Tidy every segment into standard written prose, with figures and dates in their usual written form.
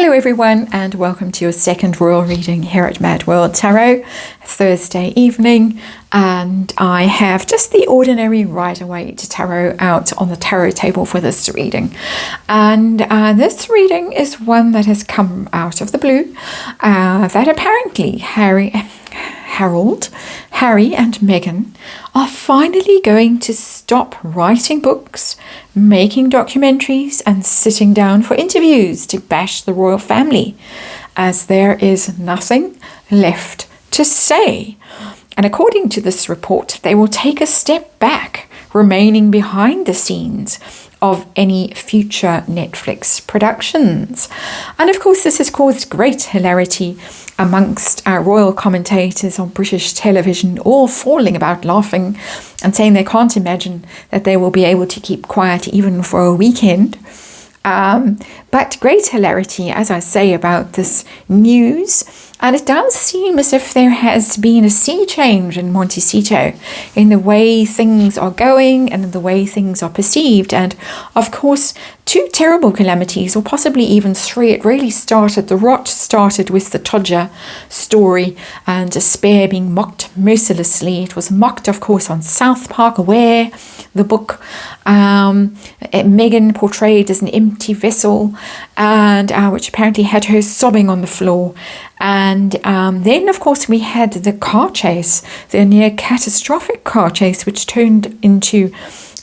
Hello everyone, and welcome to your second royal reading here at Mad World Tarot, Thursday evening. And I have just the ordinary Rider-Waite tarot out on the tarot table for this reading. And this reading is one that has come out of the blue, that apparently Harry and Meghan are finally going to stop writing books, making documentaries, and sitting down for interviews to bash the royal family, as there is nothing left to say. And according to this report, they will take a step back, remaining behind the scenes of any future Netflix productions. And of course, this has caused great hilarity amongst our royal commentators on British television, all falling about laughing and saying they can't imagine that they will be able to keep quiet even for a weekend. But great hilarity, as I say, about this news. And it does seem as if there has been a sea change in Montecito in the way things are going and in the way things are perceived. And of course, two terrible calamities, or possibly even three. It really started, the rot started with the Todger story and despair being mocked mercilessly. It was mocked, of course, on South Park, where the book Meghan portrayed as an empty vessel, and which apparently had her sobbing on the floor. And then, of course, we had the car chase, the near catastrophic car chase, which turned into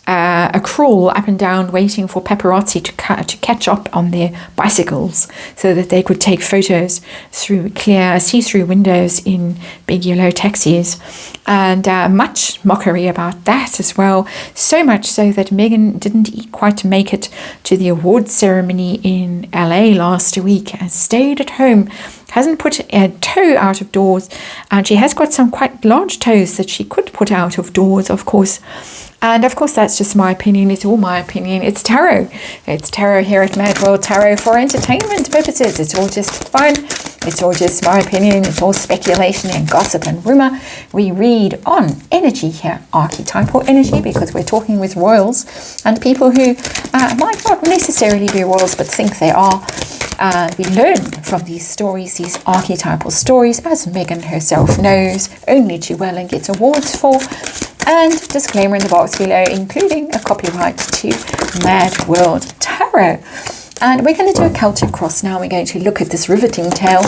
a crawl up and down, waiting for paparazzi to catch up on their bicycles so that they could take photos through clear see-through windows in big yellow taxis. And much mockery about that as well. So much so that Meghan didn't quite make it to the awards ceremony in LA last week and stayed at home. Hasn't put a toe out of doors, and she has got some quite large toes that she could put out of doors, of course. And of course, that's just my opinion. It's all my opinion. It's tarot. It's tarot here at Mad World Tarot for entertainment purposes. It's all just fun. It's all just my opinion. It's all speculation and gossip and rumor. We read on energy here, archetypal energy, because we're talking with royals and people who might not necessarily be royals but think they are. We learn from these stories, these archetypal stories, as Meghan herself knows only too well and gets awards for. And disclaimer in the box below, including a copyright to Mad World Tarot. And we're going to do a Celtic cross now. We're going to look at this riveting tale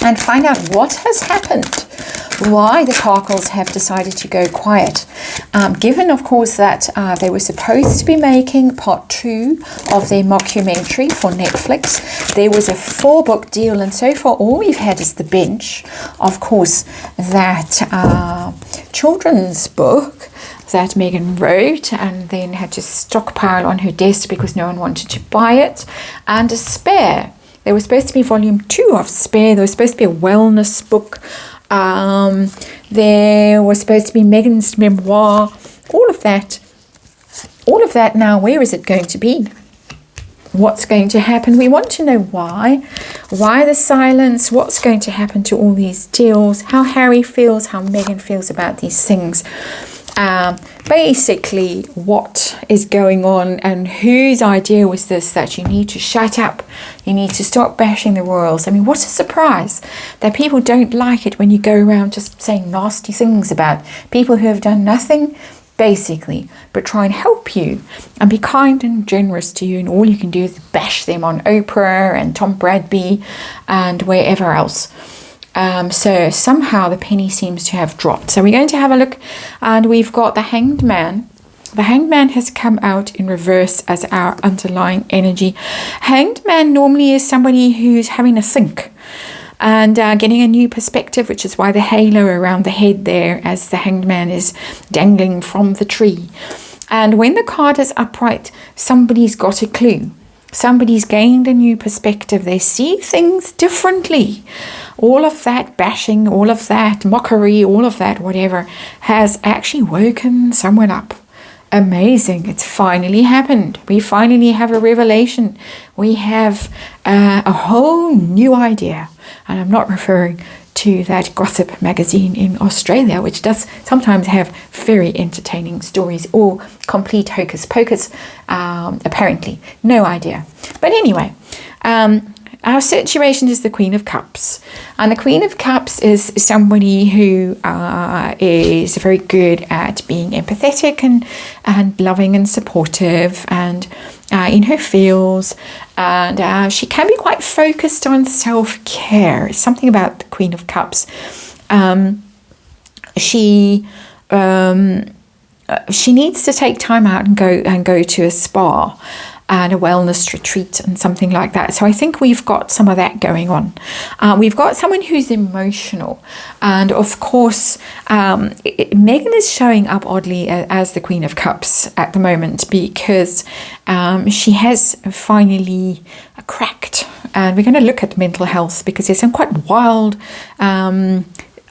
and find out what has happened, why the Parkles have decided to go quiet. Given, of course, that they were supposed to be making part 2 of their mockumentary for Netflix. There was a 4-book deal, and so far all we've had is the bench. Of course, that children's book that Meghan wrote and then had to stockpile on her desk because no one wanted to buy it, and a spare. There was supposed to be volume 2 of Spare. There was supposed to be a wellness book. There was supposed to be Meghan's memoir. All of that now, where is it going to be? What's going to happen? We want to know why the silence, what's going to happen to all these deals, how Harry feels, how Meghan feels about these things. Basically what is going on, and whose idea was this, that you need to shut up, you need to stop bashing the royals. I mean, what a surprise that people don't like it when you go around just saying nasty things about people who have done nothing basically but try and help you and be kind and generous to you, and all you can do is bash them on Oprah and Tom Bradby and wherever else. So somehow the penny seems to have dropped. So we're going to have a look, and we've got the Hanged Man. The Hanged Man has come out in reverse as our underlying energy. Hanged Man normally is somebody who's having a think and getting a new perspective, which is why the halo around the head there as the Hanged Man is dangling from the tree. And when the card is upright, somebody's got a clue. Somebody's gained a new perspective. They see things differently. All of that bashing, all of that mockery, all of that whatever has actually woken someone up. Amazing. It's finally happened. We finally have a revelation. We have a whole new idea. And I'm not referring to that gossip magazine in Australia, which does sometimes have very entertaining stories, or complete hocus pocus, apparently. No idea. But anyway, our situation is the Queen of Cups. And the Queen of Cups is somebody who is very good at being empathetic and loving and supportive and in her feels. And she can be quite focused on self-care. It's something about the Queen of Cups. She needs to take time out and go to a spa and a wellness retreat and something like that. So I think we've got some of that going on. We've got someone who's emotional. And of course, Meghan is showing up oddly as the Queen of Cups at the moment because she has finally cracked. And we're going to look at mental health because there's some quite wild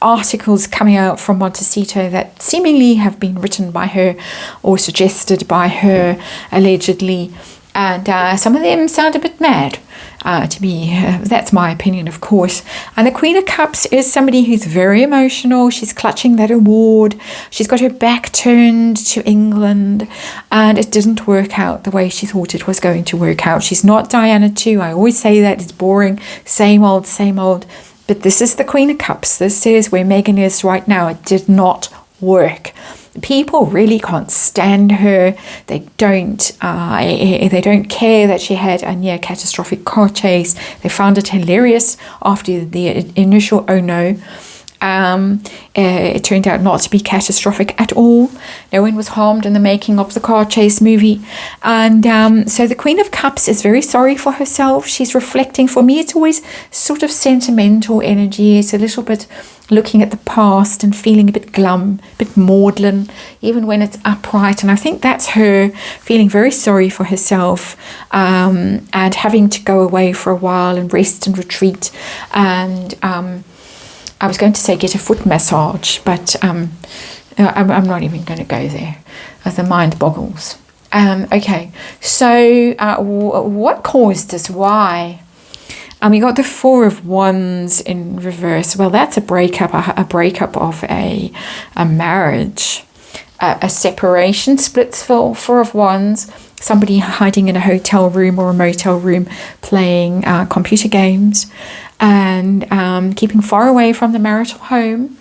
articles coming out from Montecito that seemingly have been written by her or suggested by her allegedly. And some of them sound a bit mad to me. That's my opinion, of course. And the Queen of Cups is somebody who's very emotional. She's clutching that award. She's got her back turned to England. And it didn't work out the way she thought it was going to work out. She's not Diana too. I always say that. It's boring. Same old, same old. But this is the Queen of Cups. This is where Meghan is right now. It did not work. People really can't stand her. They don't care that she had a near catastrophic car chase. They found it hilarious after the initial oh no. It turned out not to be catastrophic at all. No one was harmed in the making of the car chase movie. And so the Queen of Cups is very sorry for herself. She's reflecting. For me, it's always sort of sentimental energy. It's a little bit looking at the past and feeling a bit glum, a bit maudlin, even when it's upright. And I think that's her feeling very sorry for herself and having to go away for a while and rest and retreat. And I was going to say get a foot massage, but I'm not even going to go there. The mind boggles. Okay, so what caused this? Why? We got the Four of Wands in reverse. Well, that's a breakup of a marriage, a separation, splits for Four of Wands. Somebody hiding in a hotel room or a motel room playing computer games and keeping far away from the marital home.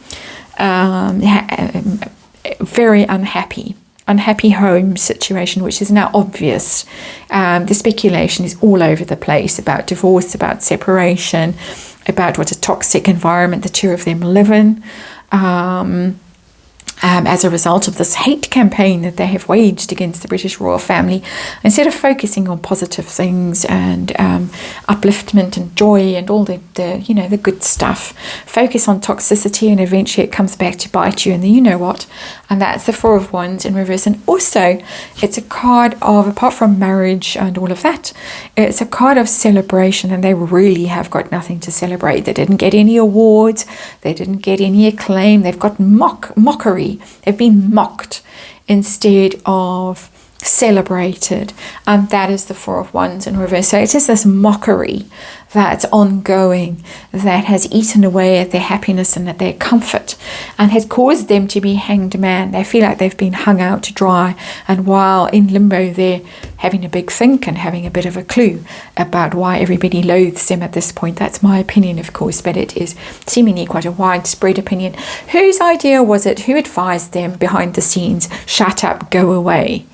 Very unhappy home situation, which is now obvious. The speculation is all over the place about divorce, about separation, about what a toxic environment the two of them live in. As a result of this hate campaign that they have waged against the British royal family, instead of focusing on positive things and upliftment and joy and all the good stuff, focus on toxicity, and eventually it comes back to bite you in the you-know-what. And that's the Four of Wands in reverse. And also, it's a card of, apart from marriage and all of that, it's a card of celebration, and they really have got nothing to celebrate. They didn't get any awards. They didn't get any acclaim. They've got mockery. They've been mocked instead of celebrated, and that is the Four of Wands in reverse. So it is this mockery that's ongoing that has eaten away at their happiness and at their comfort and has caused them to be hanged man. They feel like they've been hung out to dry, and while in limbo they're having a big think and having a bit of a clue about why everybody loathes them at this point. That's my opinion, of course, but it is seemingly quite a widespread opinion. Whose idea was it? Who advised them behind the scenes? Shut up, go away.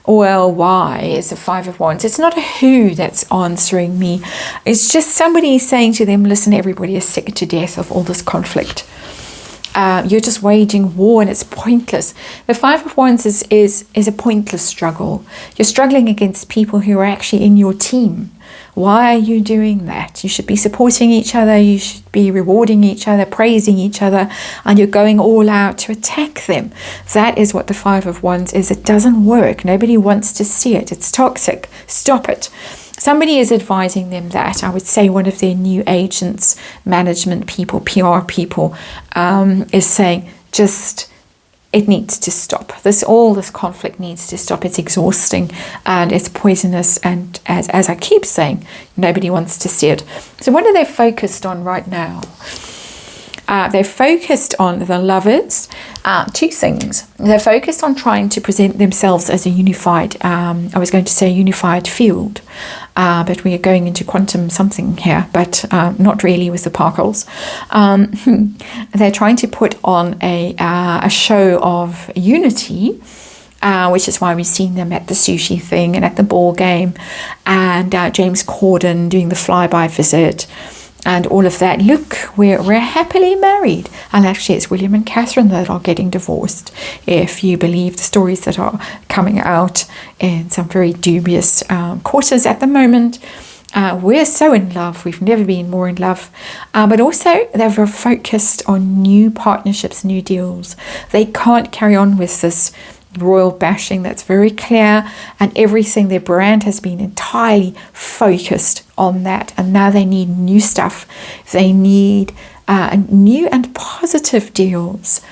Well, why is the Five of Wands? It's not a who that's answering me. It's just somebody saying to them, listen, everybody is sick to death of all this conflict. You're just waging war and it's pointless. The Five of Wands is a pointless struggle. You're struggling against people who are actually in your team. Why are you doing that? You should be supporting each other. You should be rewarding each other, praising each other, and you're going all out to attack them. That is what the Five of Wands is. It doesn't work. Nobody wants to see it. It's toxic. Stop it. Somebody is advising them that. I would say one of their new agents, management people, PR people, is saying it needs to stop. All this conflict needs to stop. It's exhausting and it's poisonous, and as I keep saying, nobody wants to see it. So what are they focused on right now? They're focused on the lovers. Two things. They're focused on trying to present themselves as a unified, I was going to say unified field, but we are going into quantum something here, but not really with the Parkles. They're trying to put on a show of unity, which is why we've seen them at the sushi thing and at the ball game, and James Corden doing the flyby visit and all of that. Look, we're happily married. And actually it's William and Catherine that are getting divorced, if you believe the stories that are coming out in some very dubious quarters at the moment. We're so in love. We've never been more in love. But also they're focused on new partnerships, new deals. They can't carry on with this royal bashing. That's very clear, and everything, their brand has been entirely focused on that, and now they need new stuff. They need new and positive deals.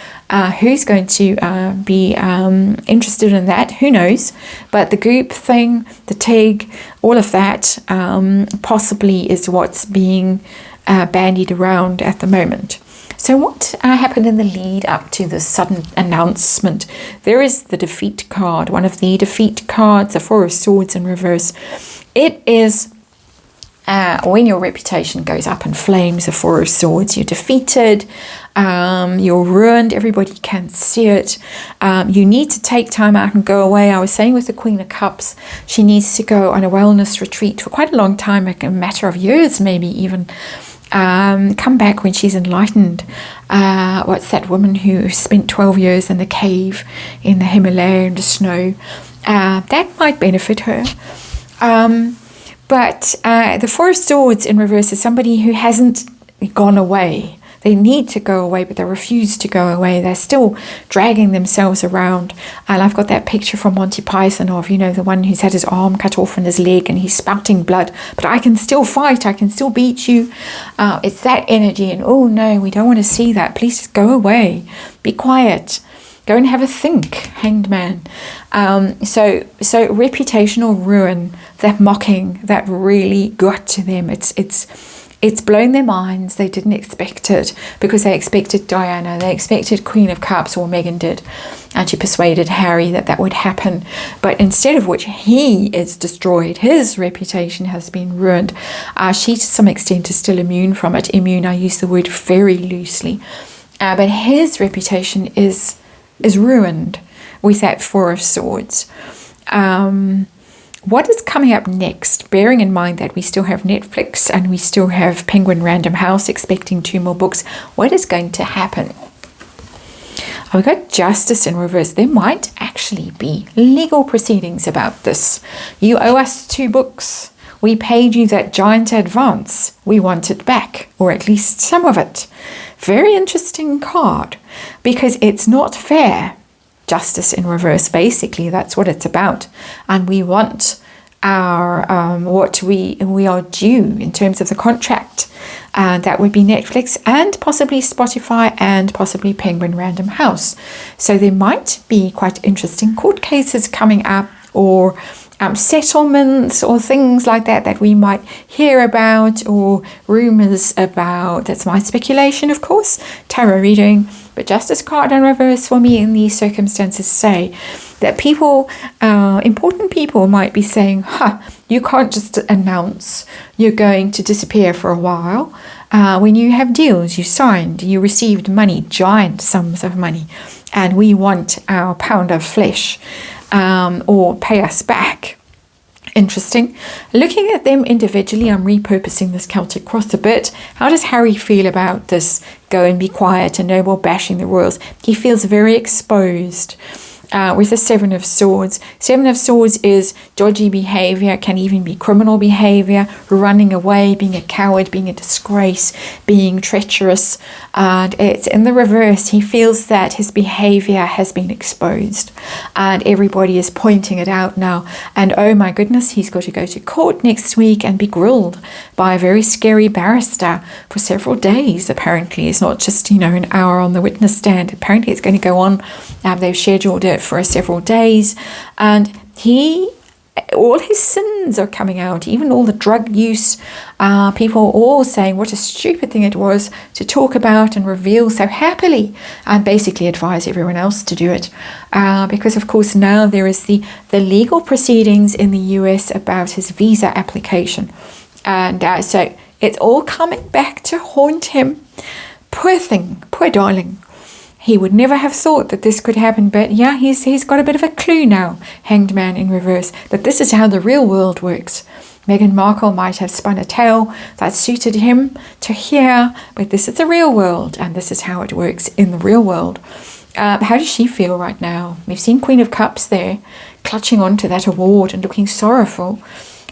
Who's going to be interested in that? Who knows? But the Goop thing, the TIG, all of that possibly is what's being bandied around at the moment. So what happened in the lead up to this sudden announcement? There is the defeat card, one of the defeat cards, the Four of Swords in reverse. It is when your reputation goes up in flames, the Four of Swords, you're defeated, you're ruined, everybody can see it. You need to take time out and go away. I was saying with the Queen of Cups, she needs to go on a wellness retreat for quite a long time, like a matter of years, maybe even. Come back when she's enlightened. What's that woman who spent 12 years in the cave in the Himalaya in the snow? That might benefit her. But the Four of Swords in reverse is somebody who hasn't gone away. They need to go away, but they refuse to go away. They're still dragging themselves around. And I've got that picture from Monty Python of, you know, the one who's had his arm cut off and his leg and he's spouting blood. But I can still fight. I can still beat you. It's that energy. And oh no, we don't want to see that. Please just go away. Be quiet. Go and have a think, hanged man. So reputational ruin, that mocking, that really got to them. It's blown their minds. They didn't expect it because they expected Diana. They expected Queen of Cups, or Meghan did. And she persuaded Harry that would happen. But instead of which, he is destroyed. His reputation has been ruined. She, to some extent, is still immune from it. Immune, I use the word very loosely. But his reputation is ruined with that Four of Swords. What is coming up next, bearing in mind that we still have Netflix and we still have Penguin Random House expecting 2 more books, what is going to happen? We've got Justice in reverse. There might actually be legal proceedings about this. You owe us 2 books. We paid you that giant advance. We want it back, or at least some of it. Very interesting card, because it's not fair. Justice in reverse, basically, that's what it's about. And we want our what we are due in terms of the contract. That would be Netflix and possibly Spotify and possibly Penguin Random House. So there might be quite interesting court cases coming up, or settlements or things like that we might hear about, or rumors about. That's my speculation, of course, tarot reading. But Justice card in reverse for me in these circumstances say that people, important people might be saying, you can't just announce you're going to disappear for a while. When you have deals, you signed, you received money, giant sums of money, and we want our pound of flesh, or pay us back. Interesting. Looking at them individually, I'm repurposing this Celtic cross a bit. How does Harry feel about this go and be quiet and no more bashing the royals? He feels very exposed. With the Seven of Swords. Seven of Swords is dodgy behavior, can even be criminal behavior, running away, being a coward, being a disgrace, being treacherous. And it's in the reverse. He feels that his behavior has been exposed and everybody is pointing it out now. And oh my goodness, he's got to go to court next week and be grilled by a very scary barrister for several days, apparently. It's not just, an hour on the witness stand. Apparently it's going to go on. They've scheduled it for several days, and he all his sins are coming out, even all the drug use. People are all saying what a stupid thing it was to talk about and reveal so happily, and basically advise everyone else to do it. Because, of course, now there is the legal proceedings in the US about his visa application. And so it's all coming back to haunt him. Poor thing, poor darling. He would never have thought that this could happen, but yeah, he's got a bit of a clue now, Hanged Man in reverse, that this is how the real world works. Meghan Markle might have spun a tale that suited him to hear, but this is the real world, and this is how it works in the real world. How does she feel right now? We've seen Queen of Cups there, clutching onto that award and looking sorrowful.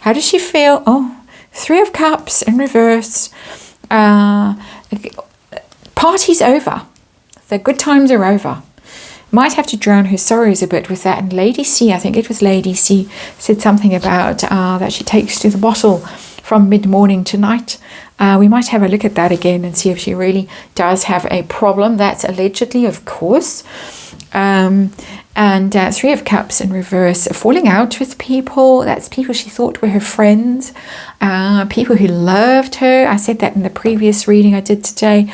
How does she feel? Oh, Three of Cups in reverse. Party's over. The good times are over. Might have to drown her sorrows a bit with that. And Lady C, I think it was Lady C, said something about that she takes to the bottle from mid-morning to night. We might have a look at that again and see if she really does have a problem. That's allegedly, of course. And Three of Cups in reverse, falling out with people. That's people she thought were her friends, people who loved her. I said that in the previous reading I did today.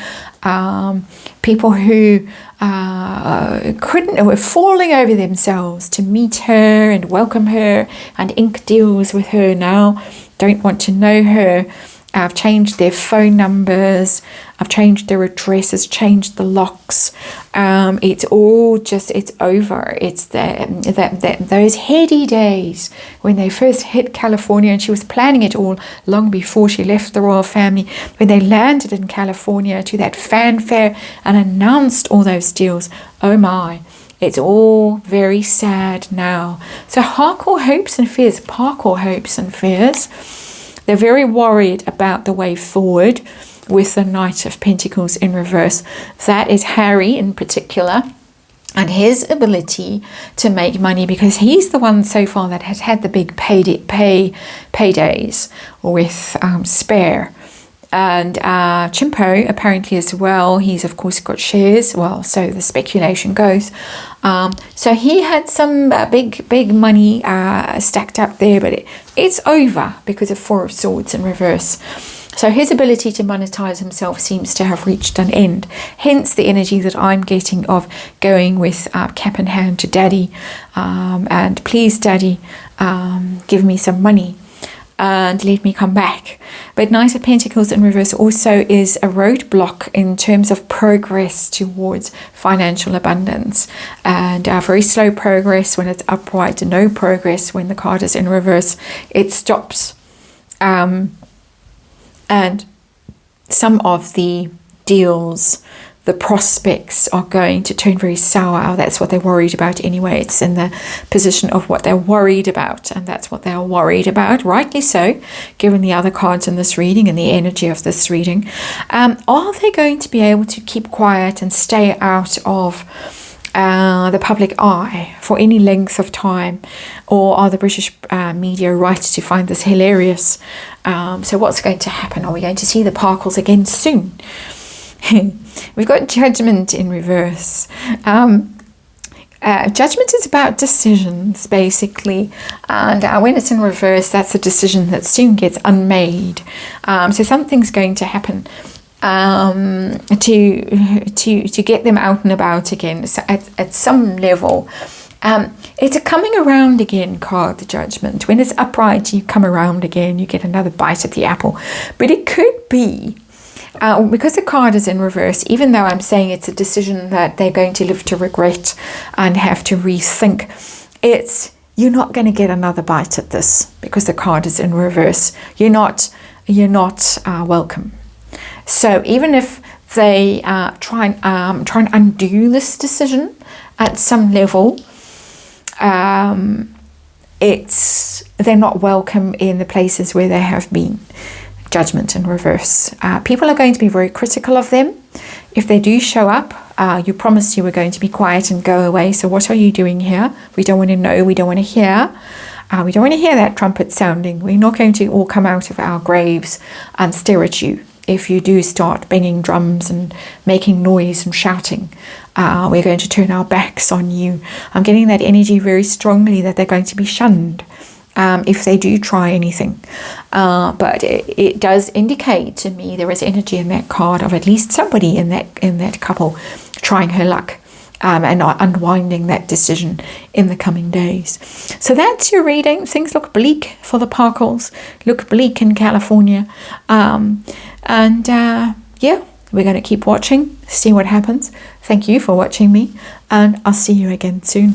People who were falling over themselves to meet her and welcome her and ink deals with her now, don't want to know her. I've changed their phone numbers, I've changed their addresses, changed the locks. It's all just, it's over. It's those heady days when they first hit California, and she was planning it all long before she left the royal family. When they landed in California to that fanfare and announced all those deals, oh my, it's all very sad now. So Parkle hopes and fears. They're very worried about the way forward with the Knight of Pentacles in reverse. That is Harry in particular, and his ability to make money, because he's the one so far that has had the big paydays with Spare. And Chimpo apparently as well, he's of course got shares, well, so the speculation goes. So he had some big money stacked up there, but it's over because of Four of Swords in reverse. So his ability to monetize himself seems to have reached an end. Hence the energy that I'm getting of going with cap in hand to Daddy, and please Daddy, give me some money and let me come back. But Knight of Pentacles in reverse also is a roadblock in terms of progress towards financial abundance, and very slow progress when it's upright, no progress when the card is in reverse. It stops, and some of the deals, the prospects are going to turn very sour. That's what they're worried about anyway. It's in the position of what they're worried about, and that's what they are worried about, rightly so, given the other cards in this reading and the energy of this reading. Are they going to be able to keep quiet and stay out of the public eye for any length of time, or are the British media right to find this hilarious? So what's going to happen? Are we going to see the Parkles again soon? We've got Judgment in reverse. Judgment is about decisions, basically, and when it's in reverse, that's a decision that soon gets unmade. So something's going to happen to get them out and about again. So at some level, it's a coming around again card, the Judgment. When it's upright, you come around again, you get another bite at the apple. But it could be, because the card is in reverse, even though I'm saying it's a decision that they're going to live to regret and have to rethink, you're not going to get another bite at this because the card is in reverse. You're not welcome. So even if they try and undo this decision at some level, they're not welcome in the places where they have been. Judgment in reverse. People are going to be very critical of them. If they do show up, you promised you were going to be quiet and go away. So what are you doing here? We don't want to know. We don't want to hear. We don't want to hear that trumpet sounding. We're not going to all come out of our graves and stare at you if you do start banging drums and making noise and shouting. We're going to turn our backs on you. I'm getting that energy very strongly that they're going to be shunned. if they do try anything. But it does indicate to me there is energy in that card of at least somebody in that couple trying her luck. And unwinding that decision in the coming days. So that's your reading. Things look bleak for the Parkles, look bleak in California. Yeah, we're going to keep watching, see what happens. Thank you for watching me, and I'll see you again soon.